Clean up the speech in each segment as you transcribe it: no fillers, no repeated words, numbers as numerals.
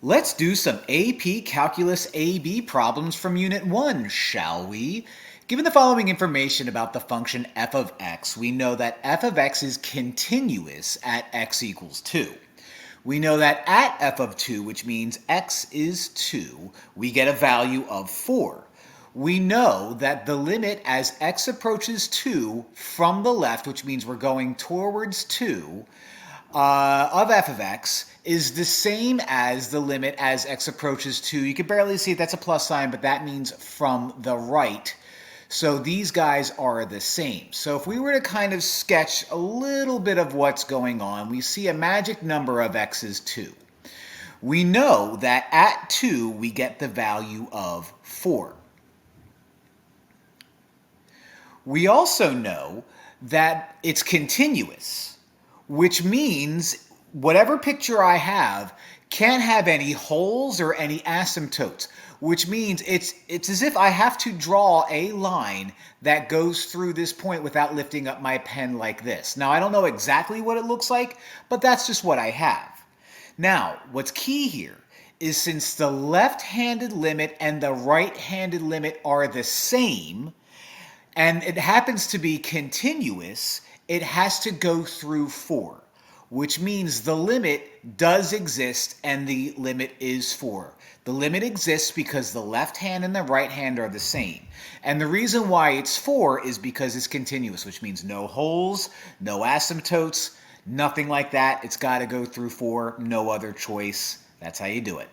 Let's do some AP Calculus AB problems from Unit 1, shall we? Given the following information about the function f of x, we know that f of x is continuous at x equals 2. We know that at f of 2, which means x is 2, we get a value of 4. We know that the limit as x approaches 2 from the left, which means we're going towards 2, of f of x is the same as the limit as x approaches 2. You can barely see it, that's a plus sign, but that means from the right. So these guys are the same. So if we were to kind of sketch a little bit of what's going on, we see a magic number of x is 2. We know that at 2 we get the value of 4. We also know that it's continuous, which means whatever picture I have can't have any holes or any asymptotes, which means it's as if I have to draw a line that goes through this point without lifting up my pen like this. Now, I don't know exactly what it looks like, but that's just what I have. Now, what's key here is since the left-handed limit and the right-handed limit are the same, and it happens to be continuous, it has to go through 4, which means the limit does exist and the limit is 4. The limit exists because the left hand and the right hand are the same. And the reason why it's 4 is because it's continuous, which means no holes, no asymptotes, nothing like that. It's got to go through 4, no other choice. That's how you do it.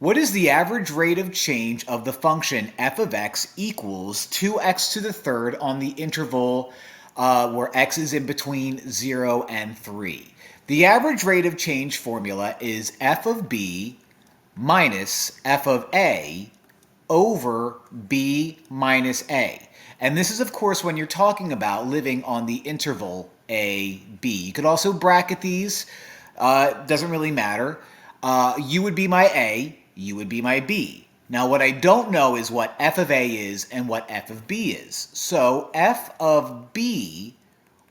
What is the average rate of change of the function f of x equals 2x to the third on the interval where x is in between 0 and 3? The average rate of change formula is f of b minus f of a over b minus a. And this is, of course, when you're talking about living on the interval a, b. You could also bracket these. Doesn't really matter. U would be my a. U would be my b. Now what I don't know is what f of a is and what f of b is. So f of b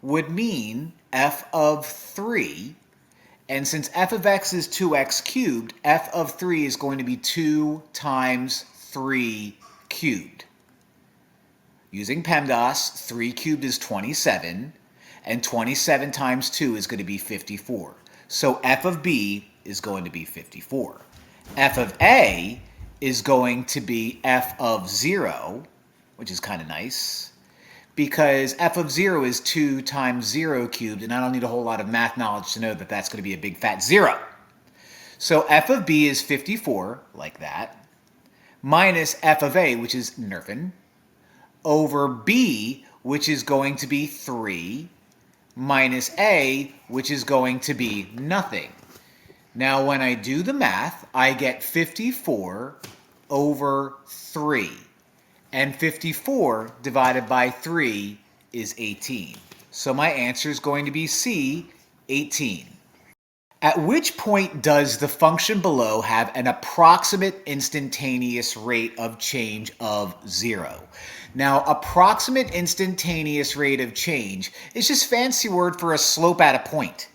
would mean f of 3. And since f of x is 2x cubed, f of 3 is going to be 2 times 3 cubed. Using PEMDAS, 3 cubed is 27, and 27 times 2 is going to be 54. So f of b is going to be 54. F of a is going to be f of 0, which is kind of nice, because f of 0 is 2 times 0 cubed, and I don't need a whole lot of math knowledge to know that that's going to be a big fat 0. So f of b is 54, like that, minus f of a, which is nerfin, over b, which is going to be 3, minus a, which is going to be nothing. Now, when I do the math, I get 54 over 3. And 54 divided by 3 is 18. So my answer is going to be C, 18. At which point does the function below have an approximate instantaneous rate of change of 0? Now, approximate instantaneous rate of change is just fancy word for a slope at a point.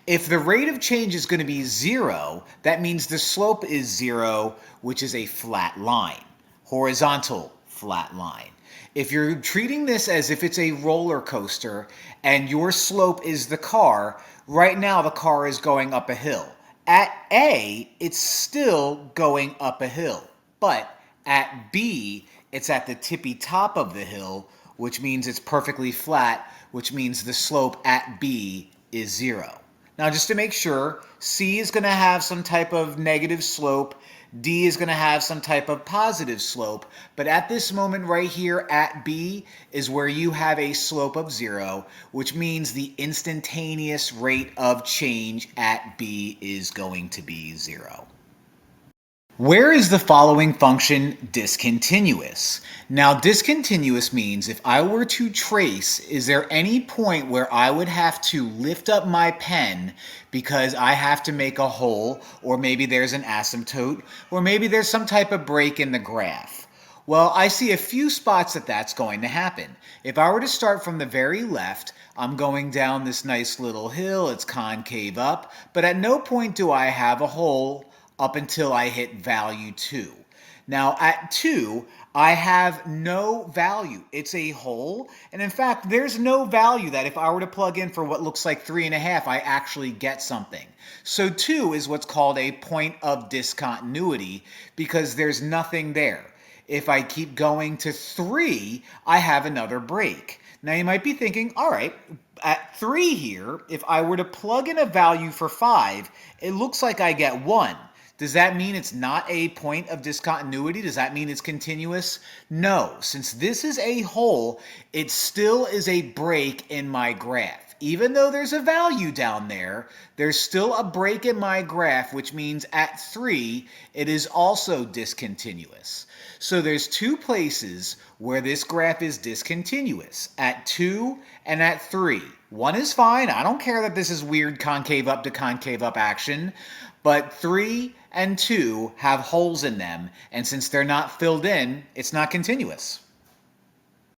If the rate of change is going to be 0, that means the slope is 0, which is a flat line, horizontal flat line. If you're treating this as if it's a roller coaster and your slope is the car, right now the car is going up a hill. At A, it's still going up a hill, but at B, it's at the tippy top of the hill, which means it's perfectly flat, which means the slope at B is 0. Now, just to make sure, C is going to have some type of negative slope, D is going to have some type of positive slope, but at this moment right here at B is where you have a slope of 0, which means the instantaneous rate of change at B is going to be 0. Where is the following function discontinuous? Now, discontinuous means if I were to trace, is there any point where I would have to lift up my pen because I have to make a hole, or maybe there's an asymptote, or maybe there's some type of break in the graph? Well, I see a few spots that that's going to happen. If I were to start from the very left, I'm going down this nice little hill, it's concave up, but at no point do I have a hole up until I hit value 2. Now at 2, I have no value. It's a hole. And in fact, there's no value that if I were to plug in for what looks like 3.5, I actually get something. So 2 is what's called a point of discontinuity because there's nothing there. If I keep going to 3, I have another break. Now you might be thinking, all right, at 3 here, if I were to plug in a value for 5, it looks like I get 1. Does that mean it's not a point of discontinuity? Does that mean it's continuous? No. Since this is a hole, it still is a break in my graph. Even though there's a value down there, there's still a break in my graph, which means at 3, it is also discontinuous. So there's two places where this graph is discontinuous, at 2 and at 3. 1 is fine. I don't care that this is weird concave up to concave up action. But 3 and 2 have holes in them, and since they're not filled in, it's not continuous.